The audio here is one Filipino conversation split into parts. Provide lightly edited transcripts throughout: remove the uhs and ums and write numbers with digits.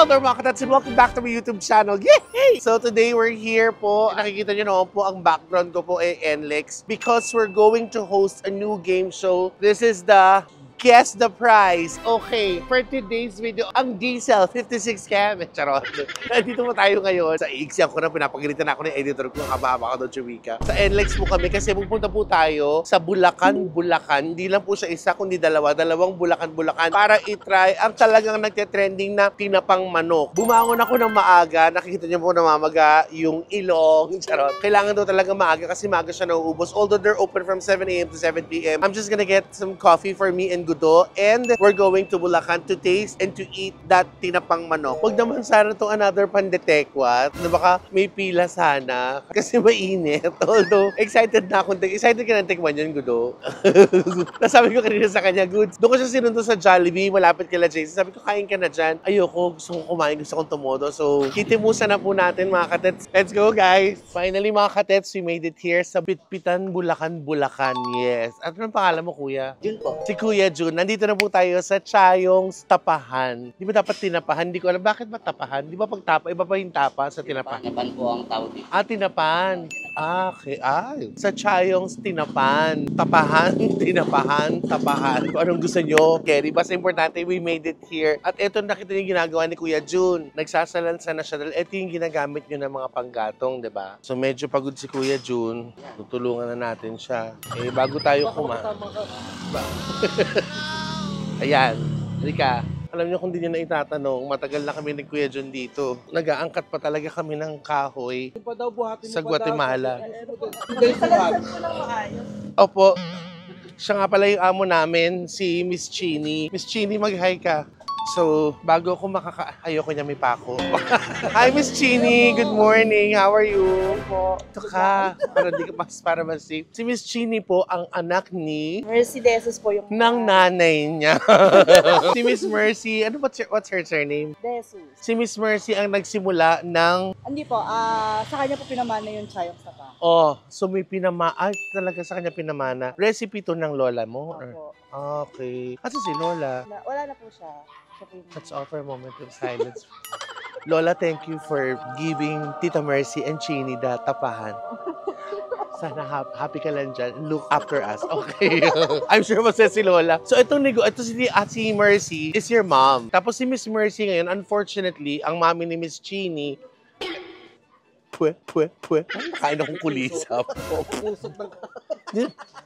Hello there mga katats and welcome back to my YouTube channel. Yay! So today we're here po. Nakikita nyo naman po ang background ko po ay NLEX because we're going to host a new game show. This is the Guess the Prize. Okay, for today's video, ang diesel 56 cam. Charot. Dito po tayo ngayon. Sa Ixian ko na pinapagalitan ako ng editor ko. Kababa ka doon, Chumika. Sa NLEX po kami kasi pupunta po tayo sa Bulacan. Hindi lang po siya isa, kundi dalawang Bulacan para itry ang talagang nagte-trending na tinapang manok. Bumangon ako ng maaga. Nakikita niyo po namamaga yung ilong. Charot. Kailangan daw talaga maaga kasi maaga siya nauubos. Although they're open from 7 a.m. to 7 p.m. I'm just gonna get some coffee for me and Gudo, and we're going to Bulacan to taste and to eat that tinapang manok. Huwag naman sana itong another pandetekwat na baka may pila sana kasi mainit. Although, excited na ako. Excited ka na tikman yun, Gudo. Nasabi ko kanina sa kanya, Goods, doon ko siya sinundo sa Jollibee, malapit kila Jason. Sabi ko, kain ka na dyan. Ayoko, gusto kong kumain, gusto kong tumodo. So, kitimusan na po natin mga katets. Let's go, guys! Finally, mga katets, we made it here sa Pitpitan, Bulacan. Yes. At anong pangalan mo, Kuya? Jun po. Si Kuya Jun. Nandito na po tayo sa Chayong's Tapahan. Di ba dapat tinapahan? Hindi ko alam. Bakit ba tapahan? Di ba pag tapa, iba pa yung tapa sa tinapahan? Tinapan po ang tawag dito. Tinapan. Okay. Sa Chayong's Tinapan. Tapahan, tinapahan, tapahan. Kung anong gusto nyo, Kerry. Basta importante, we made it here. At ito nakita yung ginagawa ni Kuya Jun. Nagsasalansa na siya. Dahil ito yung ginagamit nyo ng mga panggatong, di ba? So medyo pagod si Kuya Jun. Tutulungan na natin siya. Eh, bago tayo kumain. Ayan. Halika. Alam niyo kung di niyo na itatanong, matagal na kami ni Kuya Jun dito. Nag-aangkat pa talaga kami ng kahoy sa Guatemala. Opo. Siya nga pala yung amo namin, si Miss Chini. Miss Chini, mag-hi ka. So, bago ako ayoko niya may pako. Hi, Miss Chini! Good morning! How are you? Ito ka. Para di ka para masip. Si Miss Chini po, ang anak ni... Mercy Desus po yung... ng nanay niya. Si Miss Mercy, what's her surname? Desus. Si Miss Mercy ang nagsimula ng... Hindi po, sa kanya po pinamana yung Chayong's Tapahan. Oh, so may talaga sa kanya pinamana. Recipe to ng lola mo? Opo. Okay. Kasi si Lola. Wala na po siya. Let's offer a moment of silence. Lola, thank you for giving Tita Mercy and Chini the tapahan. Sana happy ka lang dyan. Look after us. Okay. I'm sure masaya si Lola. So, ito si Mercy is your mom. Tapos si Miss Mercy ngayon, unfortunately, ang mami ni Miss Chini, kain akong kulisap.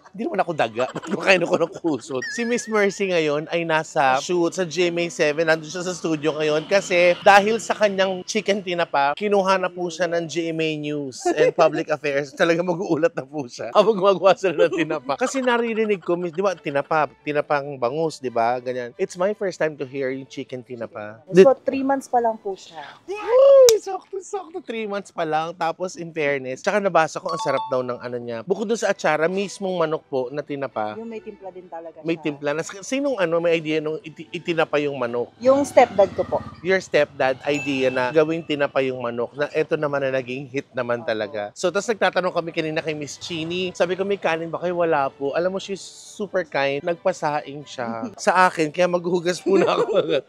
Hindi naman ako daga. Kain ako ng kusot. Si Miss Mercy ngayon ay nasa shoot sa GMA7. Nandun siya sa studio ngayon kasi dahil sa kanyang chicken tinapa, kinuha na po siya ng GMA News and Public Affairs. Talaga mag-uulat na po siya habang gumagawa sila ng tinapa. Kasi naririnig ko, di ba, tinapang bangus, di ba? Ganyan. It's my first time to hear yung chicken tinapa. So, 3 months pa lang po siya. Uy! Sakto 3 months pa lang. Tapos, in fairness, tsaka nabasa ko, ang sarap daw ng ano niya. Bukod doon sa atsara, mismong manok po na tinapa. Yung may timpla din talaga May siya. timpla. Sinong may idea nung itinapa yung manok? Yung stepdad ko po. Your stepdad idea na gawing tinapa yung manok na eto naman na naging hit naman talaga. So, tapos nagtatanong kami kanina kay Miss Chini. Sabi ko, may kanin ba kayo? Wala po. Alam mo, she's super kind. Nagpasaing siya sa akin. Kaya maghuhugas muna ako.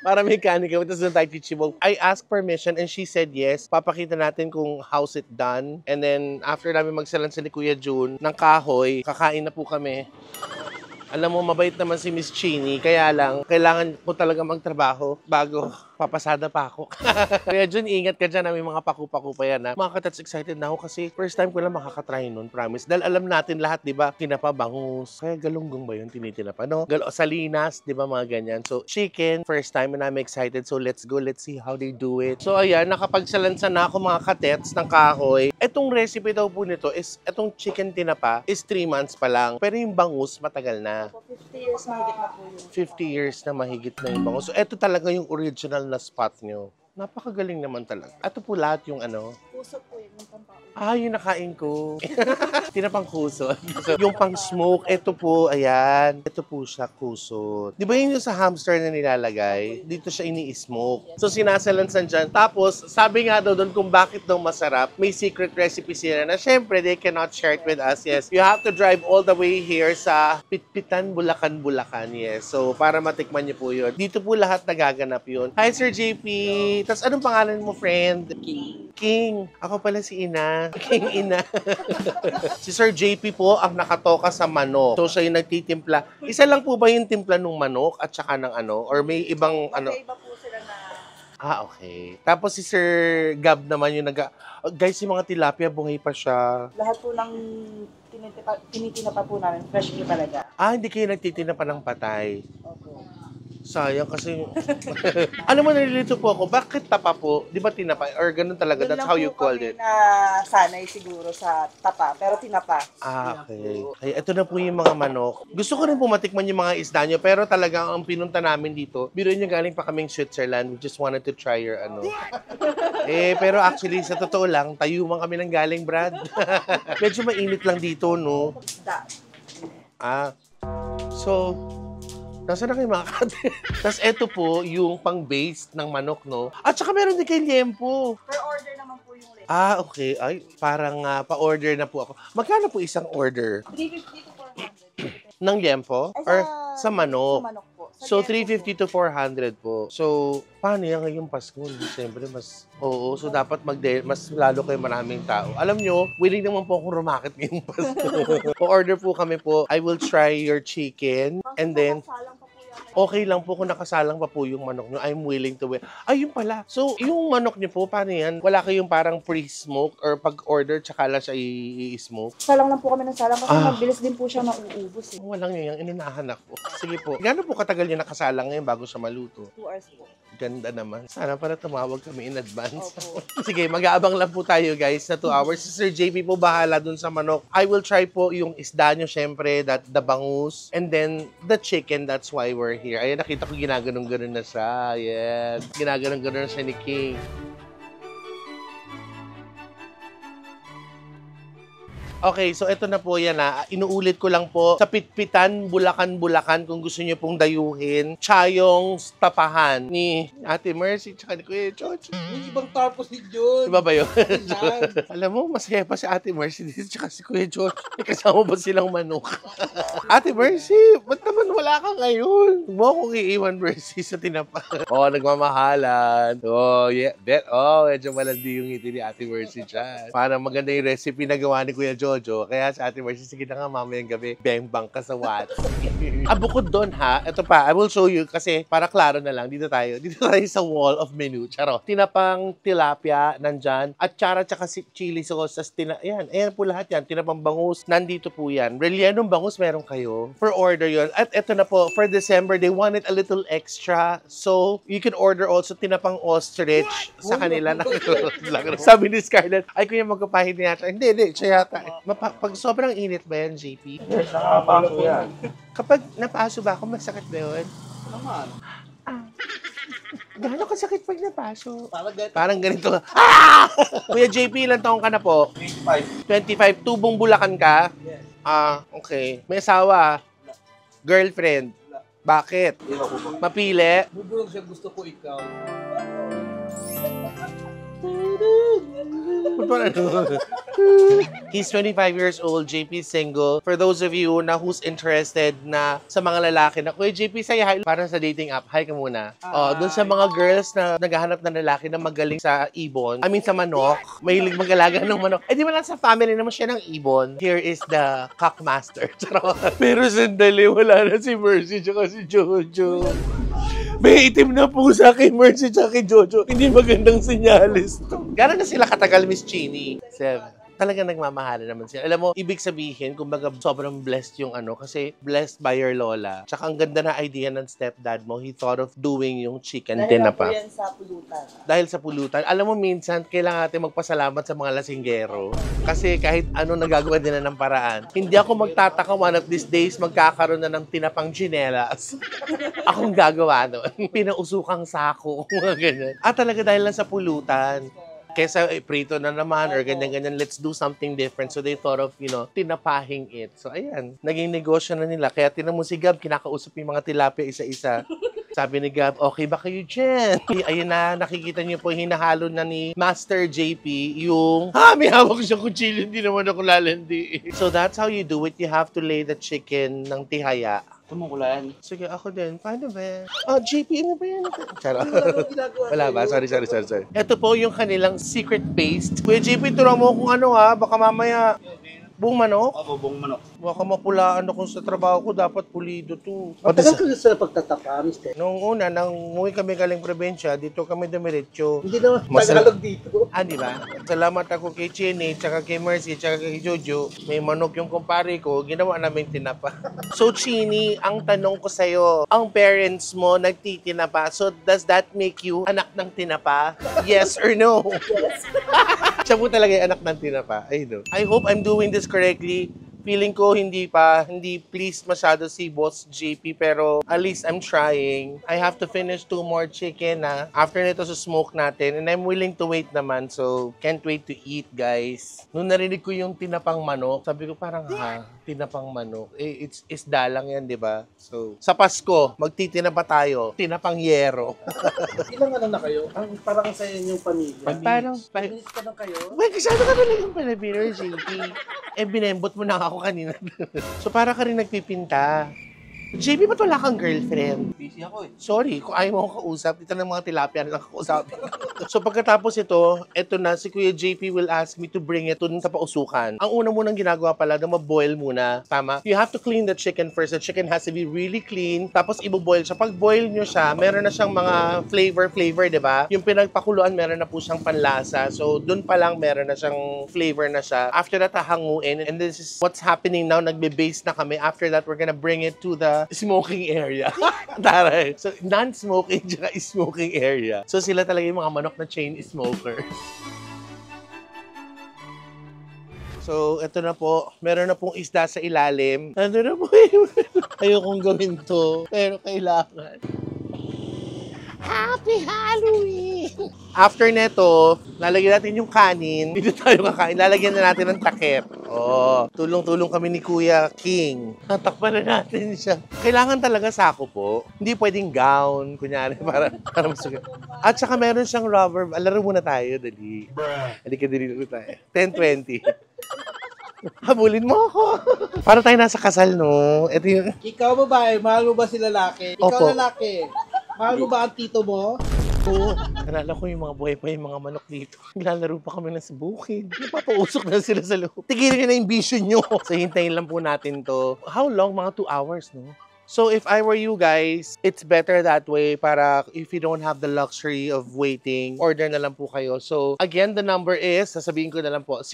Para may kanin kami. Tapos doon tayo teachable. I asked permission and she said yes. Papakita natin kung how's it done. And then, after namin magsalansa ni Kuya Jun ng kahoy, kakain na po kami. Alam mo, mabait naman si Miss Chini. Kaya lang, kailangan ko talaga magtrabaho bago papasada pa ako. Kaya Jun, ingat ka dyan na may mga paku-paku pa yan. Mga katats, excited na ako kasi first time ko lang makakatry nun, promise. Dahil alam natin lahat, di ba? Tinapa, bangus. Kaya galunggong ba yun? Tinitinapa, no? Salinas, di ba? Mga ganyan. So, chicken, first time and I'm excited. So, let's go. Let's see how they do it. So, ayan, nakapagsalansa na ako mga katets ng kahoy. Etong recipe daw po nito is, etong chicken tinapa is 3 months pa lang. Pero yung bangus, matagal na. 50 years mahigit na po yun. 50 years na mahigit na yung bangus. So, eto talaga yung original na spot nyo. Napakagaling naman talaga. Ito po lahat yung Puso po yun. Yung nakain ko. Tinapang kusot. So, yung pang smoke, ito po, ayan. Ito po siya, kusot. Di ba yun yung sa hamster na nilalagay? Dito siya ini-smoke. So, sinasalansan dyan. Tapos, sabi nga daw doon kung bakit daw masarap, may secret recipe sila na syempre, they cannot share it with us. Yes, you have to drive all the way here sa Pitpitan, Bulacan, Bulacan. Yes, so para matikman niyo po yun. Dito po lahat nagaganap yun. Hi, Sir JP. Tapos, anong pangalan mo, friend? King. Ako pala si Ina. King Ina. Si Sir JP po ang nakatoka sa manok. So, siya yung nagtitimpla. Isa lang po ba yung timpla ng manok at saka ng ano? Or may ibang ano? Iba po sila na... Okay. Tapos si Sir Gab naman yung guys, yung mga tilapia, buhay pa siya. Lahat po ng tinitina pa po namin, fresh po talaga. Hindi kayo nagtitina pa ng patay. Opo. Sayang kasi... Ano mo, nalilito po ako, bakit tapa po? Di ba tinapa? Or ganun talaga, Doon that's lang how you po called kami it? na sanay siguro sa tapa, pero tinapa. Okay. Ay, ito na po yung mga manok. Gusto ko rin po matikman yung mga isda nyo, pero talagang ang pinunta namin dito, biruin nyo galing pa kaming Switzerland, we just wanted to try your ano. Pero actually, sa totoo lang, tayuman kami ng galing, Brad. Medyo mainit lang dito, no? Isda. So, nasa na kayo mga kate? Tapos eto po, yung pang-base ng manok, no? At saka meron din kay liempo. Per order naman po yung rate. Okay. Ay, parang pa-order na po ako. Magkano po isang order? 350 to 400. Ng liempo? Ay, Or sa manok? Sa manok po. Sa So, liempo 350 to 400 po. So, paano yan ngayong Pasko? Siyempre, Oo, so dapat mas lalo kayo maraming tao. Alam nyo, willing naman po akong rumakit ngayong Pasko. O-order po kami po. I will try your chicken. And then, Salang pa po yan. okay lang po kung nakasalang pa po yung manok nyo. I'm willing to wait. Yun pala. So, yung manok nyo po, paano yan? Wala kayong parang pre-smoked or pag-order tsaka lang siya i-smoke? Salang lang po kami ng salang kasi mabilis din po siya mauubos. Walang yung inunahan ako. Sige po. Gano'n po katagal yung nakasalang ngayon bago siya maluto? 2 hours po. Ganda naman. Sana para tumawag kami in advance. Opo. Sige, mag-aabang lang po tayo guys na 2 hours. Si Sir JP po bahala dun sa manok. I will try po yung isda nyo syempre, the bangus, and then the chicken. That's why we're here. Ayan, nakita ko ginaganong-ganon na siya. Yes. Ginaganong-ganon na siya ni King. Okay, so ito na po yan na. Inuulit ko lang po. Sa Pitpitan, Bulacan, Bulacan, kung gusto niyo pong dayuhin, Chayong tapahan ni Ate Mercy tsaka ni Kuya George. Yung ibang tapos ni John. Iba ba yun? Alam mo, masaya pa si Ate Mercy dito tsaka si Kuya George. May kasama ba silang manok? Ate Mercy, ba't naman wala ka ngayon? Huwag mo akong iiwan, Mercy, sa tinapa. Nagmamahalan. Medyo malandi yung ngiti ni Ate Mercy dyan. Parang maganda yung recipe na gawa ni Kuya Jojo. Kaya sa Ate Mercy, sige na nga mamayang gabi, bang-bang ka sa WhatsApp. Bukod doon ha, ito pa, I will show you kasi para klaro na lang, dito tayo sa wall of menu. Charo. Tinapang tilapia, nandyan. At tsaka chili sauce. Ayan po lahat yan. Tinapang bangus, nandito po yan. Rellenong bangus, meron kayo. For order yon. At ito na po, for December, they wanted a little extra. So, you can order also tinapang ostrich sa kanila. Sabi ni Scarlett, ay kuya magkapahin niya yata. Hindi, siya yata. Pag sobrang init ba yan, JP? Yes, nakapaso yan. Kapag napaso ba ako, masakit ba yun? Naman. Gano'n kasakit pag napaso? Parang Parang ganito. Kuya JP, ilang taong ka na po? 25. 25. Tubong Bulacan ka? Yes. Okay. May asawa? Girlfriend? Bakit? Iba ko ba? Mapili? Bubulong siya, gusto ko ikaw. He's 25 years old, JP single. For those of you na who's interested na sa mga lalaki na, Kuya JP, say hi. Parang sa dating app, hi ka muna. Doon sa mga girls na naghahanap ng lalaki na magaling sa ibon, sa manok, mahilig mag-alaga ng manok. Di ba lang sa family naman siya ng ibon? Here is the cockmaster. Pero sandali, wala na si Mercy tsaka si Jojo. May itim na pusa kay Mercy tsaka kay Jojo. Hindi magandang sinyalis to. Gano'n na sila katagal, Miss Chini? 7. Talagang nagmamahalan naman sila. Alam mo, ibig sabihin, kumbaga sobrang blessed yung kasi blessed by your lola. Tsaka ang ganda na idea ng stepdad mo, he thought of doing yung chicken tinapa. Dahil yan sa pulutan. Dahil sa pulutan. Alam mo, minsan, kailangan natin magpasalamat sa mga lasinggero. Kasi kahit ano nagagawa din na ng paraan. Hindi ako magtataka one of these days magkakaroon na ng tinapang chinelas. Akong gagawa nun. Pinausukang sako. Mga ganyan. Talaga dahil lang sa pulutan. kesa prito na naman or ganyan-ganyan, let's do something different. So they thought of, tinapahing it. So ayan, naging negosyo na nila. Kaya tinan mo si Gab, kinakausap yung mga tilapia isa-isa. Sabi ni Gab, okay ba kayo dyan? Ayun na, nakikita niyo po, hinahalo na ni Master JP yung, may hawak siyang kutsilyo, hindi naman ako lalandi. So that's how you do it. You have to lay the chicken ng tihaya. Tumukulan. Sige, ako din. Paano ba? JP, ano ba yan? Charot. Wala ba? Sorry. Ito po yung kanilang secret paste. Kuya JP, turuan mo kung ano baka mamaya buong manok. Ako, buong manok. Baka mapulaan ako sa trabaho ko, dapat pulido to. Matagal ka sa pagtataka, mister. Noong una, nang umuwi kami galing probinsya, dito kami dumiretso. Hindi naman Masarap. Tagalog dito. Di ba? Salamat ako kay Chinny, tsaka kay Mercy, tsaka kay Jojo. May manok yung kumpare ko, ginawa namin tinapa. So, Chinny, ang tanong ko sa'yo, ang parents mo nagtitinapa, so does that make you anak ng tinapa? Yes or no? Yes. Siya po talaga yung anak ng tinapa. I know. I hope I'm doing this correctly. Feeling ko hindi pleased masyado si Boss JP, pero at least I'm trying. I have to finish 2 more chicken after nito sa smoke natin, and I'm willing to wait naman, so can't wait to eat, guys. Nung narinig ko yung tinapang manok, sabi ko parang tinapang manok. It's isda lang yan, di ba? So, sa Pasko, magtitinapa tayo. Tinapang yero. Ilang ano na kayo? Ang parang sa inyong pamilya. Parang, Bilis ka na kayo? well, kasama ka talagang Pilipino, JP. Binembot mo na ako kanina. So, para ka rin nagpipinta. JP, ba't wala kang girlfriend? Busy ako eh. Sorry, kung ayaw mo akong kausap, dito ng mga tilapia lang kakausapin. So pagkatapos ito na, si Kuya JP will ask me to bring it dun sa pausukan. Ang una munang ginagawa pala, na maboil muna. Tama? You have to clean the chicken first. The chicken has to be really clean. Tapos ibo-boil siya. Pag boil nyo siya, meron na siyang mga flavor, di ba? Yung pinagpakuluan, meron na po siyang panlasa. So dun pa lang, meron na siyang flavor na siya. After that, hahanguin. And this is what's happening now. Nagbe-base na kami. After that, we're gonna bring it to the smoking area. Taray. So, non-smoking tsaka smoking area. So, sila talaga yung mga manok na chain smoker. So, ito na po. Meron na pong isda sa ilalim. Nandun na po ayokong gawin to. Pero kailangan. Happy Halloween! After neto, lalagyan natin yung kanin. Dito tayo kakain. Lalagyan na natin ng takip. Tulong-tulong kami ni Kuya King. Tatakpan na natin siya. Kailangan talaga sako po. Hindi pwedeng gown, kunyari, para masugat. At saka meron siyang rubber. Laro muna tayo, dali. Halika, dali tayo. 10:20. Habulin mo ako. Para tayo nasa kasal, no? Ito yung... Ikaw babae, mahal mo ba si lalaki? Ikaw Opo. lalaki, mahal mo ba ang tito mo? Oo. Nalala ko yung mga buhay pa yung mga manok dito. Nilalaro pa kami na sa bukid. Napapausok na sila sa loob. Tigilin nyo na yung vision nyo. So, hintayin lang po natin to. How long? Mga 2 hours, no? So, if I were you guys, it's better that way para if you don't have the luxury of waiting, order na lang po kayo. So, again, the number is, sasabihin ko na lang po,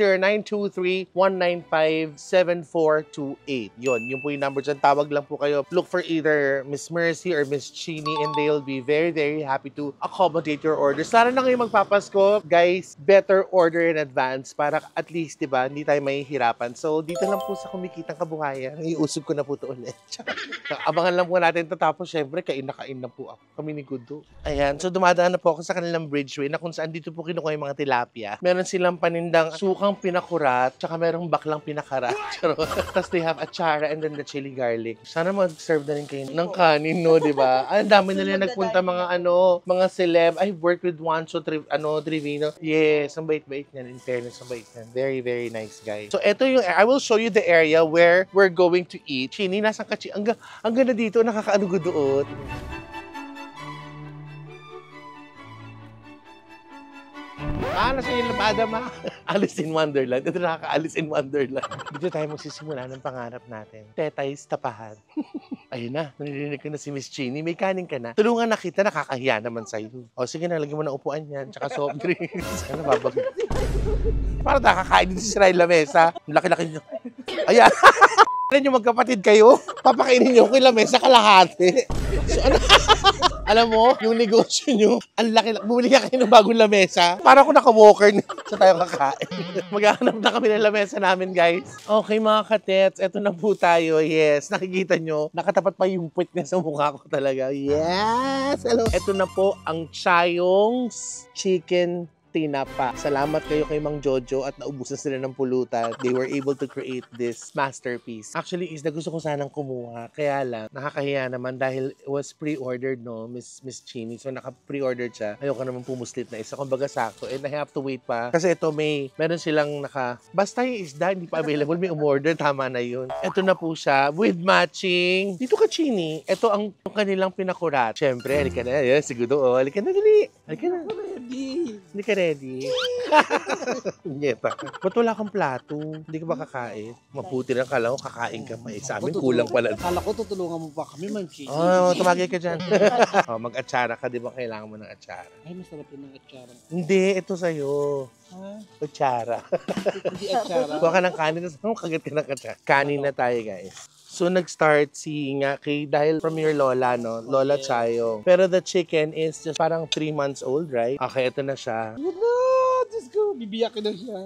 0923-195-7428. Yun po yung number dyan. Tawag lang po kayo. Look for either Miss Mercy or Miss Chini, and they'll be very, very happy to accommodate your order. Sana na kayo magpapasko, guys, better order in advance para at least, diba, hindi tayo mahihirapan. So, dito lang po sa Kumikitang Kabuhayan. Iusog ko na po ito ulit. Abangan lang po natin ito. Tapos, syempre, kain na po ako. Kami ni Gudo. Ayan. So, dumadaan na po ako sa kanilang bridgeway na kung saan dito po kinukuha yung mga tilapia. Meron silang panindang sukang pinakurat, tsaka merong baklang pinakarat. Tapos, they have achara and then the chili garlic. Sana mag-serve na rin kayo ng kanin, no? Diba? Ang dami na nila nagpunta mga celeb. I've worked with Juancho Trevino. Yes, ang bait-bait niyan. In fairness, ang bait niyan. Very, very nice guy. So, ito yung, I will show you the area where we're going to eat. Chini, nasaan ka, Chini? Ang ganda dito, nakakaanugudoon. Nasa yung labada, ma. Alice in Wonderland. Ito nakaka-Alice in Wonderland. Dito tayo magsisimula ng pangarap natin. Tetay's tapahan. Ayun na, narinig ko na si Miss Chini. May kanin ka na. Tulungan na kita, nakakahiya naman sa'yo. O sige na, lagyan mo ng upuan yan. Tsaka soft drinks. Ano, babag. Parang nakakain dito si Ray Lamesa. Laki-laki nyo. Ayan. Alam nyo, magkapatid kayo, papakainin nyo ko yung lamesa kalahati. So, ano? Alam mo, yung negosyo nyo, ang laki, bumili ka kayo ng bagong lamesa. Para ako naka-walker sa tayo kakain. Maghahanap na kami ng lamesa namin, guys. Okay, mga katets, eto na po tayo. Yes, nakikita nyo, nakatapat pa yung puwit niya sa mukha ko talaga. Yes! Hello. Eto na po ang Chayong's Chicken tinapa. Salamat kayo kay Mang Jojo at naubusan sila ng pulutan. They were able to create this masterpiece. Actually, is na gusto ko sanang kumuha. Kaya lang, nakakahiya naman dahil it was pre-ordered, no, Miss Chini. So, naka-pre-ordered siya. Ayoko naman pumuslit na isa. Kumbaga sakto. And I have to wait pa. Kasi ito meron silang basta yung isda, hindi pa available. May umorder. Tama na yun. Ito na po siya with matching. Dito ka, Chini. Ito ang kanilang pinakurat. Siyempre, halika na. Yes, siguro. Halika na, dali. Halika na. Hindi ka ready. Nyeta. Ba't wala kang plato? Hindi ka ba kakain? Mabuti lang kala ko kakain ka pa. Sa amin, kulang pala. Akala ko tutulungan mo pa kami, Ma'am Chini. Tumagay ka dyan. Mag-atsara ka, di ba kailangan mo ng atsara? Ay, masarap yun ng atsara. Hindi, ito sa'yo. Ha? Atsara. Hindi atsara. Kuha ka ng kanin, tapos kagat ka ng atsara. Kanin na tayo, guys. So, nag-start dahil from your lola, no? Lola Chayo. Pero the chicken is just parang 3 months old, right? Okay, ito na siya. Wala! Diyos ko, bibiyakin na siya.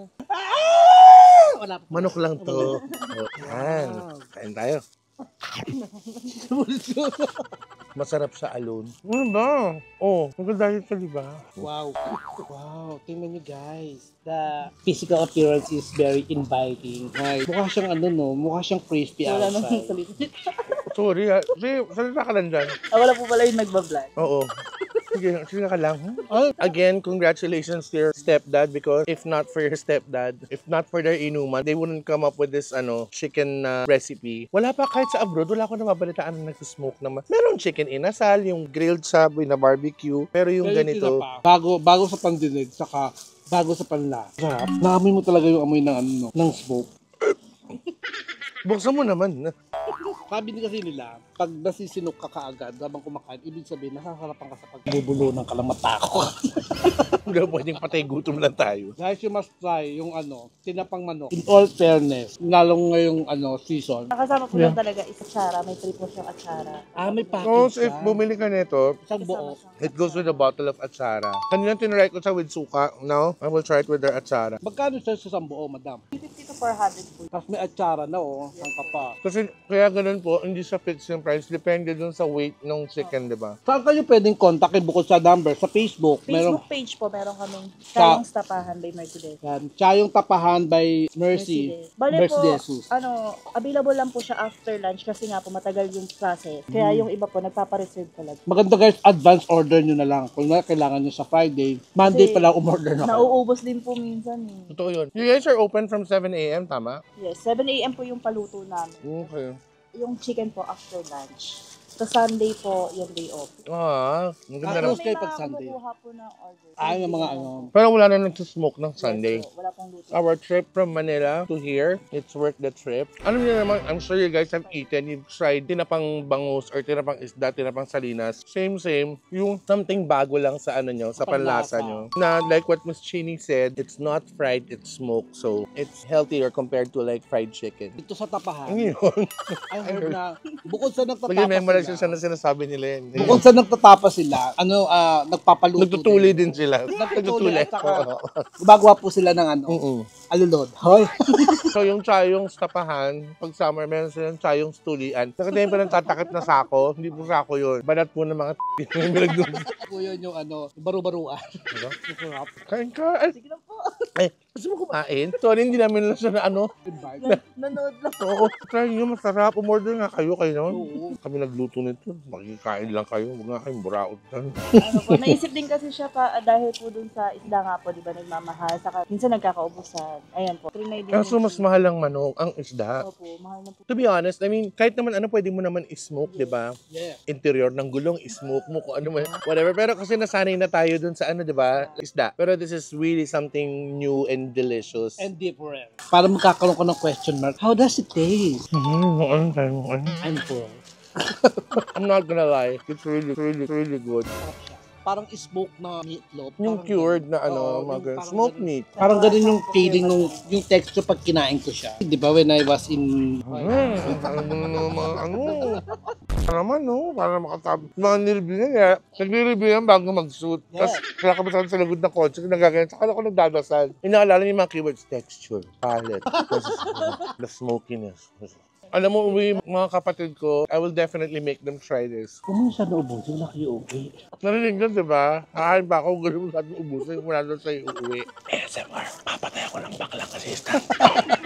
Wala pa. Manok lang to. Yan. Kain tayo. Masarap sa alone. Ano ba? Maganda ka, di ba? Wow. Wow. Tingnan nyo, guys. The physical appearance is very inviting. Right. Mukha siyang mukha siyang crispy Wala nang outside. salita. Sorry, salita ka lang dyan. Wala po pala yung nagbablog. Oo. Sige ka lang. Again, congratulations to your stepdad because if not for your stepdad, if not for their inuman, they wouldn't come up with this chicken recipe. Wala pa kahit sa abroad, wala ko nababalitaan na nag-smoke naman. Merong chicken inasal, yung grilled sab, na barbecue, pero yung ganito. Bago sa pandinig, saka bago sa panla. Sarap. Naamoy mo talaga yung amoy ng smoke. Buksan mo naman. Sabi kasi nila, pag nasisinok ka kaagad habang kumakain, ibig sabihin, nakakarapan ka sa pagbubulo ng kalamatako. Hindi pwedeng patay gutom lang tayo. Guys, you must try yung tinapang manok. In all fairness, lalong ngayong season. Nakasama po lang talaga isa atsara. May 3 po siyang atsara. May So, package if bumili ka nito, isang buo. it goes with a bottle of atsara. Kanina tinry ko sa with suka. Now, I will try it with their atsara. Magkano siya sa isang buo, madam? 50 to 400 po. Tapos may atsara na, ang kapa. Kasi kaya ganun po, hindi siya fixed yung price. Depende dun sa weight ng chicken, di ba? Saan kayo pwedeng kontakin bukod sa number? Sa Facebook, Facebook page po, meron kaming Chayong Tapahan by Mercedes. Chayong Tapahan by Mercy. Bale po, Jesus. available lang po siya after lunch kasi nga po matagal yung process. Kaya yung iba po, nagpapareserve talaga. Maganda guys, advance order nyo na lang. Kung kailangan nyo sa Friday, Monday Kasi pa lang umorder na kayo. Nauubos din po minsan eh. Totoo yun. You guys are open from 7 a.m., tama? Yes, 7 a.m. po yung paluto namin. Okay. Yung chicken po after lunch. Sa Sunday po, yung day off. Maganda Ano? naman. May kayo mga pag Sunday? kumukuha po ng order. Yung mga Pero wala na nag-smoke ng Sunday. Yes po, wala pong luto. Our trip from Manila to here, it's worth the trip. Alam niyo naman, I'm sure you guys have eaten, you've tried tinapang bangus or tinapang isda, tinapang salinas. Same. Yung something bago lang sa nyo, sa panlasa nyo. Na like what Miss Chini said, it's not fried, it's smoked. So, it's healthier compared to like fried chicken. Dito sa Tapahan, Ano yun? I heard na bukod sa Mag-memorize nagtatapa siya na sinasabi nila yun. bukod sa nagtatapa sila, nagpapaluto Nagtutuli din sila. Nagtutuli at saka gumagawa po sila ng alulod. Hoy! So yung chayong tapahan, pag summer, meron silang chayong stulian. Nakatayin pa ng tatakip na sako, hindi po sako yun. Balat po ng mga Po yun yung baru-baruan. Kain ka. Ay, Sige lang po. gusto mo kumain? Sorry, hindi namin lang siya na Nanood lang. Oo, try nyo, masarap. Umorder nga kayo no? Oo. Kami nagluto nito. Magkikain lang kayo. Huwag nga kayong buraot. Naisip din kasi siya dahil po dun sa isda nga po, di ba, nagmamahal. Saka minsan nagkakaubusan. Ayan po. Trinay din. Kaso mas mahal ang manok, ang isda. Opo, mahal na po. To be honest, I mean, kahit naman pwede mo naman i-smoke, di ba? Yeah. Interior ng gulong, i-smoke mo kung ano man. Whatever. Pero kasi nasanay na tayo dun sa di ba? Isda. Pero this is really something new and delicious. And different. Para magkakaroon ko ng question mark, how does it taste? I'm full. I'm not gonna lie. It's really good. Sarap siya. Parang smoke na meatloaf. Yung Parang cured na Oo, yung parang smoked ganun. meat. Parang ganun yung feeling yung texture pag kinain ko siya. Di ba when I was in... Naman, no? Para makatabi. Mga nireview niya, nagre-review yan bago mag-shoot. Tapos, kaya kami sa likod ng kotse, nagagayan. Saka ako nagdadasal. Inaalala niya yung mga keywords, texture, palette, the smokiness. Alam mo, mga kapatid ko, I will definitely make them try this. Kung mo siya naubusin, laki uwi. Narinig doon, di ba? Kakain pa ako, gano'n mo natin ubusin mula doon sa'yo uuwi. ASMR, papatay ako ng baklang assistant.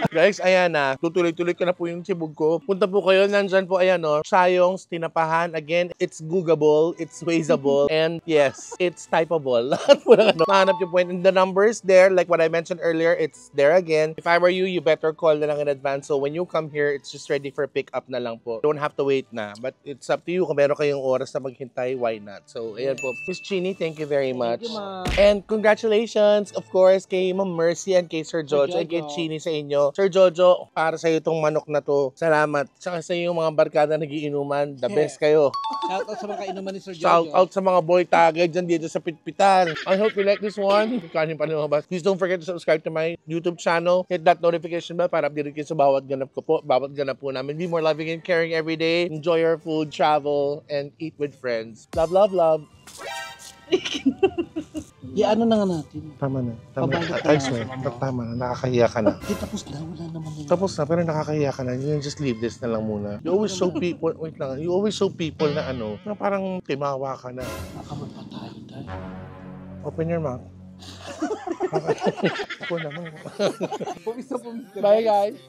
Guys, ayan na. Tutuloy-tuloy ko na po yung tibog ko. Punta po kayo, nandyan po, ayan o. Sayongs, tinapahan. Again, it's googable, it's wazeable, and yes, it's typeable. Lahat po na ano. Mahanap yung point. And the numbers there, like what I mentioned earlier, it's there again. If I were you, you better call na lang in advance. So when you come here, it's just ready for pick-up na lang po. Don't have to wait na. But it's up to you. Kung meron kayong oras na maghintay, why not? So, ayan po. Miss Chini, thank you very much. Thank you, ma'am. And congratulations, of course, kay Ma'am Mercy and kay Sir Jojo and kay Chini sa inyo. Sir Jojo, para sa iyo itong manok na to. Salamat. Tsaka sa iyo mga barkada nagiinuman. The best kayo. Shout out sa mga kainuman ni Sir Jojo. Shout out sa mga boy tagay dyan dito sa Pitpitan. I hope you like this one. Kanin pa lumabas. Please don't forget to subscribe to my YouTube channel. Hit that notification bell para update kayo sa bawat ganap ko po. Bawat ganap po namin. Be more loving and caring every day. Enjoy your food, travel, and eat with friends. Love, love, love. Ano na nga natin? Tama na. Pabalik ka I na. swear. Tama na. Nakakahiya ka na. Tapos na, wala naman yun. Tapos na, pero nakakahiya ka na. You just leave this na lang muna. You always show people, wait lang, you always show people na ano, na parang timawa ka na. Nakamot pa tayo. Open your mouth. Ako naman. Pumisa. Bye guys!